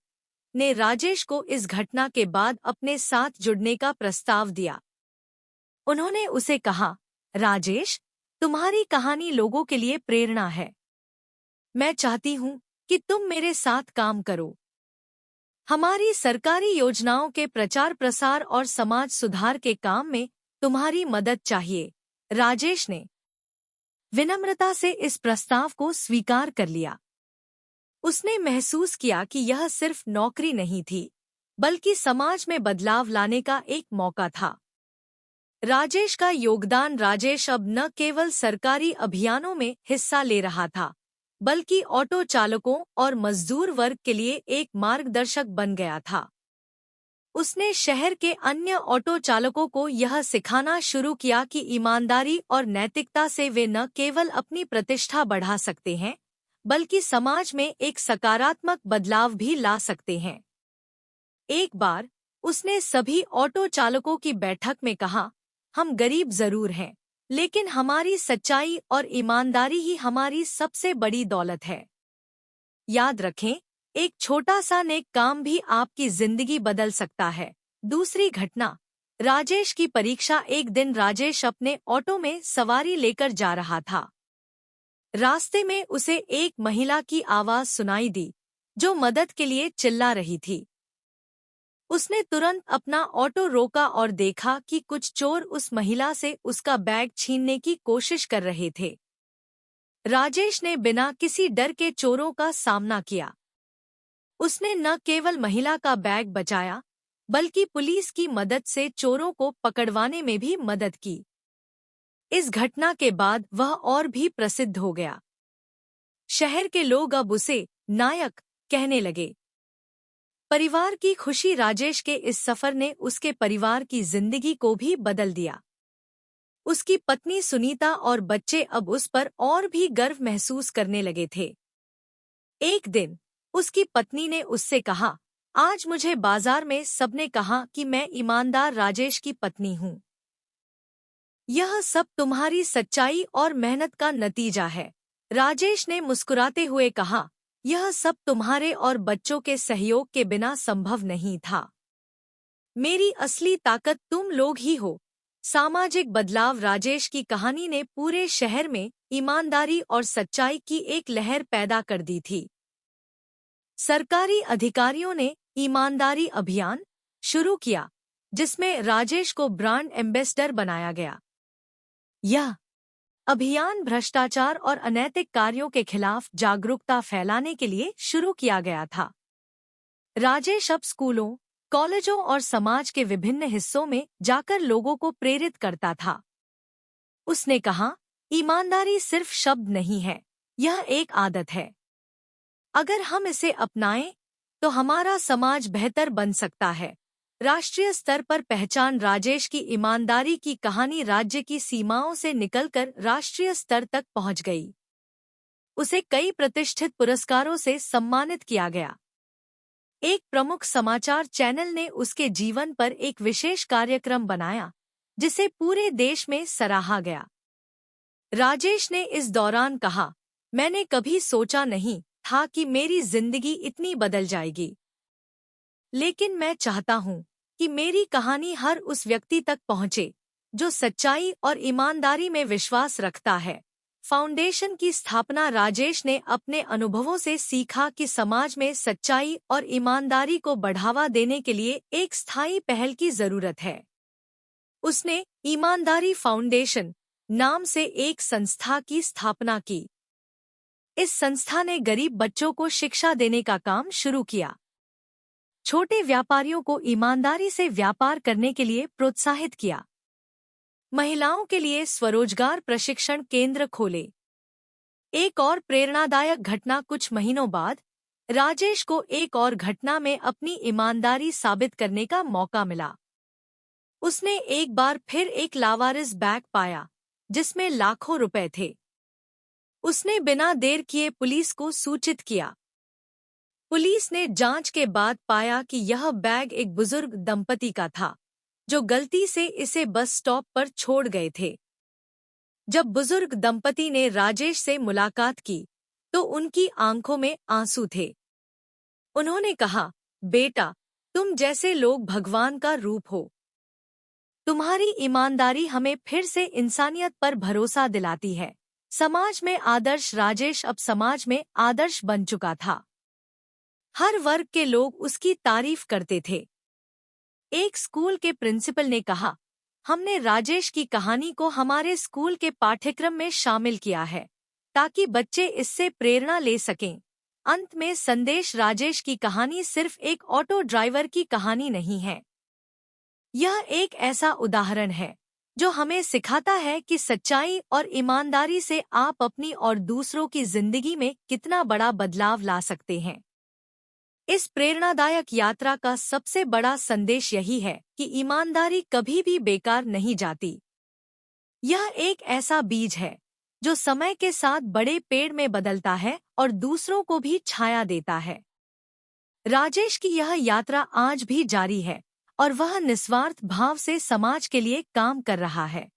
ने राजेश को इस घटना के बाद अपने साथ जुड़ने का प्रस्ताव दिया। उन्होंने उसे कहा, राजेश, तुम्हारी कहानी लोगों के लिए प्रेरणा है। मैं चाहती हूँ कि तुम मेरे साथ काम करो। हमारी सरकारी योजनाओं के प्रचार प्रसार और समाज सुधार के काम में तुम्हारी मदद चाहिए। राजेश ने विनम्रता से इस प्रस्ताव को स्वीकार कर लिया। उसने महसूस किया कि यह सिर्फ नौकरी नहीं थी, बल्कि समाज में बदलाव लाने का एक मौका था। राजेश का योगदान। राजेश अब न केवल सरकारी अभियानों में हिस्सा ले रहा था, बल्कि ऑटो चालकों और मजदूर वर्ग के लिए एक मार्गदर्शक बन गया था। उसने शहर के अन्य ऑटो चालकों को यह सिखाना शुरू किया कि ईमानदारी और नैतिकता से वे न केवल अपनी प्रतिष्ठा बढ़ा सकते हैं, बल्कि समाज में एक सकारात्मक बदलाव भी ला सकते हैं। एक बार उसने सभी ऑटो चालकों की बैठक में कहा, हम गरीब जरूर हैं, लेकिन हमारी सच्चाई और ईमानदारी ही हमारी सबसे बड़ी दौलत है। याद रखें, एक छोटा सा नेक काम भी आपकी जिंदगी बदल सकता है। दूसरी घटना, राजेश की परीक्षा। एक दिन राजेश अपने ऑटो में सवारी लेकर जा रहा था। रास्ते में उसे एक महिला की आवाज सुनाई दी, जो मदद के लिए चिल्ला रही थी। उसने तुरंत अपना ऑटो रोका और देखा कि कुछ चोर उस महिला से उसका बैग छीनने की कोशिश कर रहे थे। राजेश ने बिना किसी डर के चोरों का सामना किया। उसने न केवल महिला का बैग बचाया, बल्कि पुलिस की मदद से चोरों को पकड़वाने में भी मदद की। इस घटना के बाद वह और भी प्रसिद्ध हो गया। शहर के लोग अब उसे नायक कहने लगे। परिवार की खुशी। राजेश के इस सफर ने उसके परिवार की जिंदगी को भी बदल दिया। उसकी पत्नी सुनीता और बच्चे अब उस पर और भी गर्व महसूस करने लगे थे। एक दिन उसकी पत्नी ने उससे कहा, आज मुझे बाजार में सबने कहा कि मैं ईमानदार राजेश की पत्नी हूँ। यह सब तुम्हारी सच्चाई और मेहनत का नतीजा है। राजेश ने मुस्कुराते हुए कहा, यह सब तुम्हारे और बच्चों के सहयोग के बिना संभव नहीं था। मेरी असली ताकत तुम लोग ही हो। सामाजिक बदलाव। राजेश की कहानी ने पूरे शहर में ईमानदारी और सच्चाई की एक लहर पैदा कर दी थी। सरकारी अधिकारियों ने ईमानदारी अभियान शुरू किया, जिसमें राजेश को ब्रांड एम्बेसडर बनाया गया। यह अभियान भ्रष्टाचार और अनैतिक कार्यों के खिलाफ जागरूकता फैलाने के लिए शुरू किया गया था। राजेश अब स्कूलों, कॉलेजों और समाज के विभिन्न हिस्सों में जाकर लोगों को प्रेरित करता था। उसने कहा, ईमानदारी सिर्फ शब्द नहीं है, यह एक आदत है। अगर हम इसे अपनाएं, तो हमारा समाज बेहतर बन सकता है। राष्ट्रीय स्तर पर पहचान। राजेश की ईमानदारी की कहानी राज्य की सीमाओं से निकलकर राष्ट्रीय स्तर तक पहुंच गई। उसे कई प्रतिष्ठित पुरस्कारों से सम्मानित किया गया। एक प्रमुख समाचार चैनल ने उसके जीवन पर एक विशेष कार्यक्रम बनाया, जिसे पूरे देश में सराहा गया। राजेश ने इस दौरान कहा, मैंने कभी सोचा नहीं था कि मेरी जिंदगी इतनी बदल जाएगी, लेकिन मैं चाहता हूँ कि मेरी कहानी हर उस व्यक्ति तक पहुँचे जो सच्चाई और ईमानदारी में विश्वास रखता है। फाउंडेशन की स्थापना। राजेश ने अपने अनुभवों से सीखा कि समाज में सच्चाई और ईमानदारी को बढ़ावा देने के लिए एक स्थायी पहल की जरूरत है। उसने ईमानदारी फाउंडेशन नाम से एक संस्था की स्थापना की। इस संस्था ने गरीब बच्चों को शिक्षा देने का काम शुरू किया, छोटे व्यापारियों को ईमानदारी से व्यापार करने के लिए प्रोत्साहित किया, महिलाओं के लिए स्वरोजगार प्रशिक्षण केंद्र खोले। एक और प्रेरणादायक घटना। कुछ महीनों बाद राजेश को एक और घटना में अपनी ईमानदारी साबित करने का मौका मिला। उसने एक बार फिर एक लावारिस बैग पाया, जिसमें लाखों रुपए थे। उसने बिना देर किए पुलिस को सूचित किया। पुलिस ने जांच के बाद पाया कि यह बैग एक बुजुर्ग दंपति का था, जो गलती से इसे बस स्टॉप पर छोड़ गए थे। जब बुजुर्ग दंपति ने राजेश से मुलाकात की, तो उनकी आंखों में आंसू थे। उन्होंने कहा, बेटा, तुम जैसे लोग भगवान का रूप हो। तुम्हारी ईमानदारी हमें फिर से इंसानियत पर भरोसा दिलाती है। समाज में आदर्श राजेश अब समाज में आदर्श बन चुका था। हर वर्ग के लोग उसकी तारीफ करते थे। एक स्कूल के प्रिंसिपल ने कहा, हमने राजेश की कहानी को हमारे स्कूल के पाठ्यक्रम में शामिल किया है, ताकि बच्चे इससे प्रेरणा ले सकें। अंत में संदेश, राजेश की कहानी सिर्फ एक ऑटो ड्राइवर की कहानी नहीं है। यह एक ऐसा उदाहरण है जो हमें सिखाता है कि सच्चाई और ईमानदारी से आप अपनी और दूसरों की जिंदगी में कितना बड़ा बदलाव ला सकते हैं। इस प्रेरणादायक यात्रा का सबसे बड़ा संदेश यही है कि ईमानदारी कभी भी बेकार नहीं जाती। यह एक ऐसा बीज है जो समय के साथ बड़े पेड़ में बदलता है और दूसरों को भी छाया देता है। राजेश की यह यात्रा आज भी जारी है और वह निस्वार्थ भाव से समाज के लिए काम कर रहा है।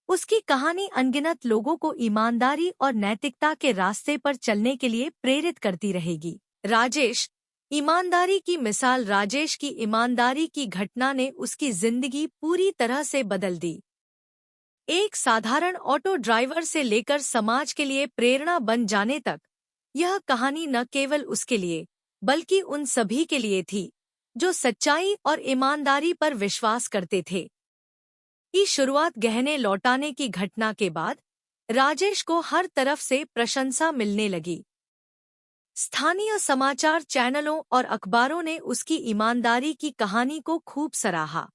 उसकी कहानी अनगिनत लोगों को ईमानदारी और नैतिकता के रास्ते पर चलने के लिए प्रेरित करती रहेगी। राजेश, ईमानदारी की मिसाल। राजेश की ईमानदारी की घटना ने उसकी जिंदगी पूरी तरह से बदल दी। एक साधारण ऑटो ड्राइवर से लेकर समाज के लिए प्रेरणा बन जाने तक, यह कहानी न केवल उसके लिए बल्कि उन सभी के लिए थी जो सच्चाई और ईमानदारी पर विश्वास करते थे। की शुरुआत गहने लौटाने की घटना के बाद राजेश को हर तरफ से प्रशंसा मिलने लगी। स्थानीय समाचार चैनलों और अखबारों ने उसकी ईमानदारी की कहानी को खूब सराहा।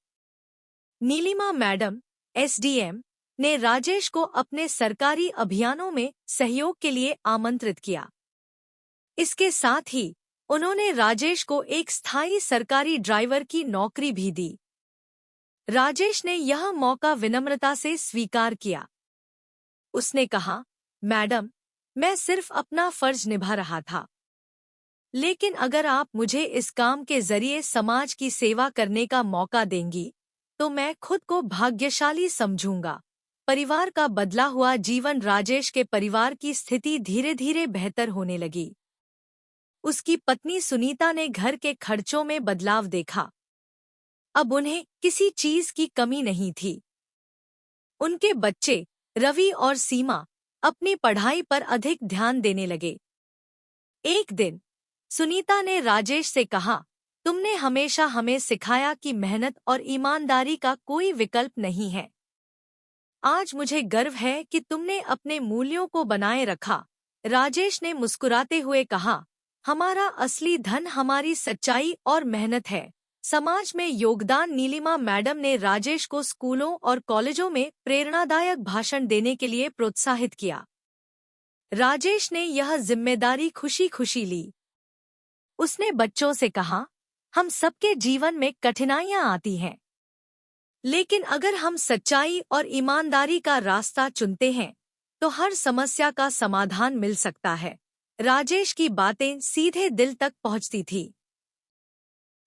नीलिमा मैडम, एसडीएम, ने राजेश को अपने सरकारी अभियानों में सहयोग के लिए आमंत्रित किया। इसके साथ ही उन्होंने राजेश को एक स्थायी सरकारी ड्राइवर की नौकरी भी दी। राजेश ने यह मौका विनम्रता से स्वीकार किया। उसने कहा, मैडम, मैं सिर्फ अपना फर्ज निभा रहा था, लेकिन अगर आप मुझे इस काम के जरिए समाज की सेवा करने का मौका देंगी, तो मैं खुद को भाग्यशाली समझूंगा। परिवार का बदला हुआ जीवन। राजेश के परिवार की स्थिति धीरे धीरे बेहतर होने लगी। उसकी पत्नी सुनीता ने घर के खर्चों में बदलाव देखा। अब उन्हें किसी चीज की कमी नहीं थी। उनके बच्चे रवि और सीमा अपनी पढ़ाई पर अधिक ध्यान देने लगे। एक दिन सुनीता ने राजेश से कहा, तुमने हमेशा हमें सिखाया कि मेहनत और ईमानदारी का कोई विकल्प नहीं है। आज मुझे गर्व है कि तुमने अपने मूल्यों को बनाए रखा। राजेश ने मुस्कुराते हुए कहा, हमारा असली धन हमारी सच्चाई और मेहनत है। समाज में योगदान। नीलिमा मैडम ने राजेश को स्कूलों और कॉलेजों में प्रेरणादायक भाषण देने के लिए प्रोत्साहित किया। राजेश ने यह जिम्मेदारी खुशी खुशी ली। उसने बच्चों से कहा, हम सबके जीवन में कठिनाइयां आती हैं, लेकिन अगर हम सच्चाई और ईमानदारी का रास्ता चुनते हैं, तो हर समस्या का समाधान मिल सकता है। राजेश की बातें सीधे दिल तक पहुंचती थी।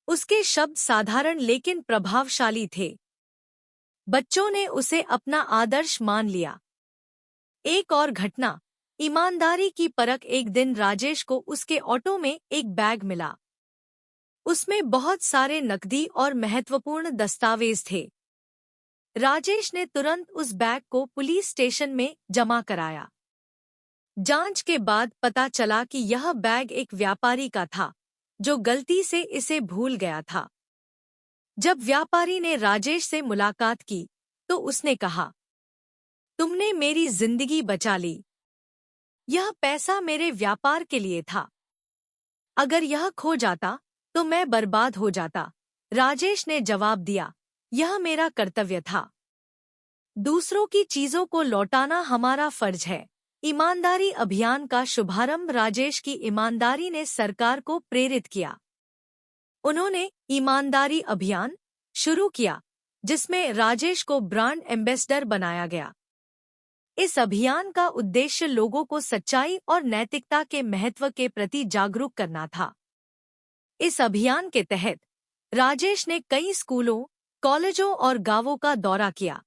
उसके शब्द साधारण लेकिन प्रभावशाली थे। बच्चों ने उसे अपना आदर्श मान लिया। एक और घटना, ईमानदारी की परख। एक दिन राजेश को उसके ऑटो में एक बैग मिला। उसमें बहुत सारे नकदी और महत्वपूर्ण दस्तावेज थे। राजेश ने तुरंत उस बैग को पुलिस स्टेशन में जमा कराया। जांच के बाद पता चला कि यह बैग एक व्यापारी का था, जो गलती से इसे भूल गया था। जब व्यापारी ने राजेश से मुलाकात की, तो उसने कहा, तुमने मेरी जिंदगी बचा ली। यह पैसा मेरे व्यापार के लिए था। अगर यह खो जाता, तो मैं बर्बाद हो जाता। राजेश ने जवाब दिया, यह मेरा कर्तव्य था। दूसरों की चीजों को लौटाना हमारा फर्ज है। ईमानदारी अभियान का शुभारंभ। राजेश की ईमानदारी ने सरकार को प्रेरित किया। उन्होंने ईमानदारी अभियान शुरू किया, जिसमें राजेश को ब्रांड एम्बेसडर बनाया गया। इस अभियान का उद्देश्य लोगों को सच्चाई और नैतिकता के महत्व के प्रति जागरूक करना था। इस अभियान के तहत राजेश ने कई स्कूलों, कॉलेजों और गांवों का दौरा किया।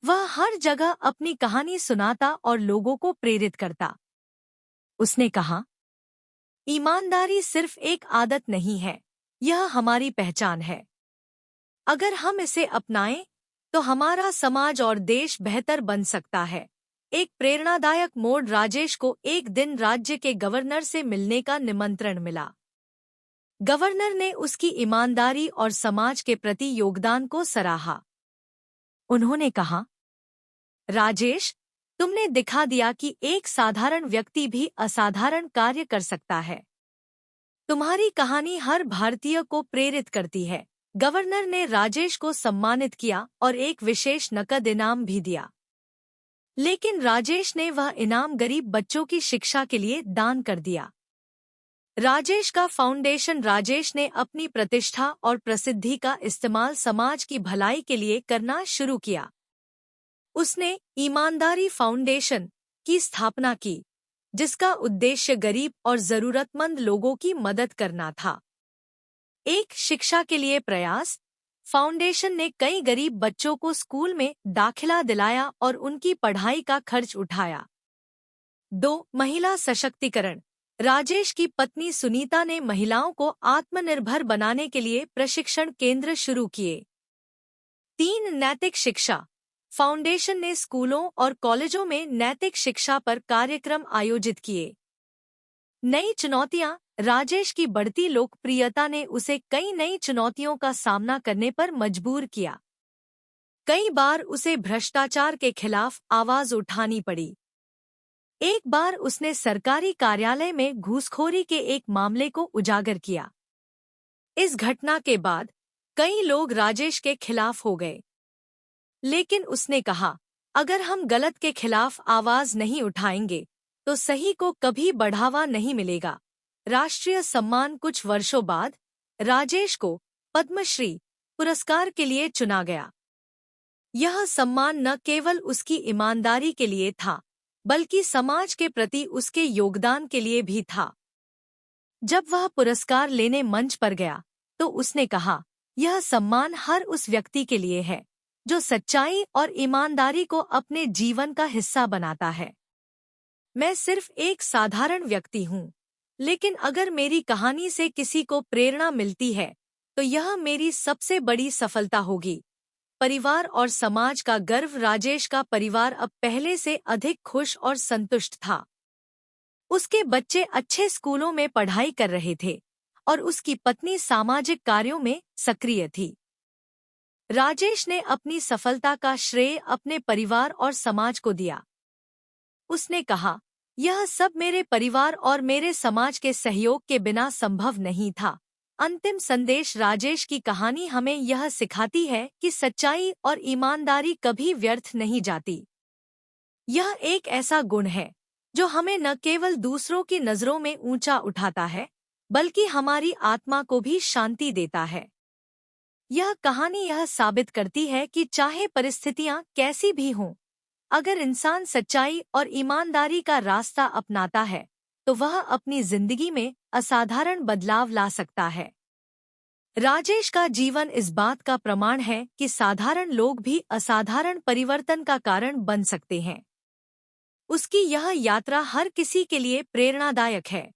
वह हर जगह अपनी कहानी सुनाता और लोगों को प्रेरित करता। उसने कहा, ईमानदारी सिर्फ एक आदत नहीं है, यह हमारी पहचान है। अगर हम इसे अपनाएं, तो हमारा समाज और देश बेहतर बन सकता है। एक प्रेरणादायक मोड़। राजेश को एक दिन राज्य के गवर्नर से मिलने का निमंत्रण मिला। गवर्नर ने उसकी ईमानदारी और समाज के प्रति योगदान को सराहा। उन्होंने कहा, राजेश, तुमने दिखा दिया कि एक साधारण व्यक्ति भी असाधारण कार्य कर सकता है। तुम्हारी कहानी हर भारतीय को प्रेरित करती है। गवर्नर ने राजेश को सम्मानित किया और एक विशेष नकद इनाम भी दिया। लेकिन राजेश ने वह इनाम गरीब बच्चों की शिक्षा के लिए दान कर दिया। राजेश का फाउंडेशन। राजेश ने अपनी प्रतिष्ठा और प्रसिद्धि का इस्तेमाल समाज की भलाई के लिए करना शुरू किया। उसने ईमानदारी फाउंडेशन की स्थापना की, जिसका उद्देश्य गरीब और जरूरतमंद लोगों की मदद करना था। एक शिक्षा के लिए प्रयास। फाउंडेशन ने कई गरीब बच्चों को स्कूल में दाखिला दिलाया और उनकी पढ़ाई का खर्च उठाया। 2. महिला सशक्तिकरण। राजेश की पत्नी सुनीता ने महिलाओं को आत्मनिर्भर बनाने के लिए प्रशिक्षण केंद्र शुरू किए। 3. नैतिक शिक्षा। फाउंडेशन ने स्कूलों और कॉलेजों में नैतिक शिक्षा पर कार्यक्रम आयोजित किए। नई चुनौतियां। राजेश की बढ़ती लोकप्रियता ने उसे कई नई चुनौतियों का सामना करने पर मजबूर किया। कई बार उसे भ्रष्टाचार के खिलाफ आवाज उठानी पड़ी। एक बार उसने सरकारी कार्यालय में घूसखोरी के एक मामले को उजागर किया। इस घटना के बाद कई लोग राजेश के खिलाफ हो गए। लेकिन उसने कहा, अगर हम गलत के खिलाफ आवाज नहीं उठाएंगे, तो सही को कभी बढ़ावा नहीं मिलेगा। राष्ट्रीय सम्मान। कुछ वर्षों बाद राजेश को पद्मश्री पुरस्कार के लिए चुना गया। यह सम्मान न केवल उसकी ईमानदारी के लिए था, बल्कि समाज के प्रति उसके योगदान के लिए भी था। जब वह पुरस्कार लेने मंच पर गया, तो उसने कहा, यह सम्मान हर उस व्यक्ति के लिए है जो सच्चाई और ईमानदारी को अपने जीवन का हिस्सा बनाता है। मैं सिर्फ एक साधारण व्यक्ति हूँ, लेकिन अगर मेरी कहानी से किसी को प्रेरणा मिलती है, तो यह मेरी सबसे बड़ी सफलता होगी। परिवार और समाज का गर्व। राजेश का परिवार अब पहले से अधिक खुश और संतुष्ट था। उसके बच्चे अच्छे स्कूलों में पढ़ाई कर रहे थे और उसकी पत्नी सामाजिक कार्यों में सक्रिय थी। राजेश ने अपनी सफलता का श्रेय अपने परिवार और समाज को दिया। उसने कहा, यह सब मेरे परिवार और मेरे समाज के सहयोग के बिना संभव नहीं था। अंतिम संदेश। राजेश की कहानी हमें यह सिखाती है कि सच्चाई और ईमानदारी कभी व्यर्थ नहीं जाती। यह एक ऐसा गुण है जो हमें न केवल दूसरों की नज़रों में ऊंचा उठाता है, बल्कि हमारी आत्मा को भी शांति देता है। यह कहानी यह साबित करती है कि चाहे परिस्थितियां कैसी भी हों, अगर इंसान सच्चाई और ईमानदारी का रास्ता अपनाता है, तो वह अपनी जिंदगी में असाधारण बदलाव ला सकता है। राजेश का जीवन इस बात का प्रमाण है कि साधारण लोग भी असाधारण परिवर्तन का कारण बन सकते हैं। उसकी यह यात्रा हर किसी के लिए प्रेरणादायक है।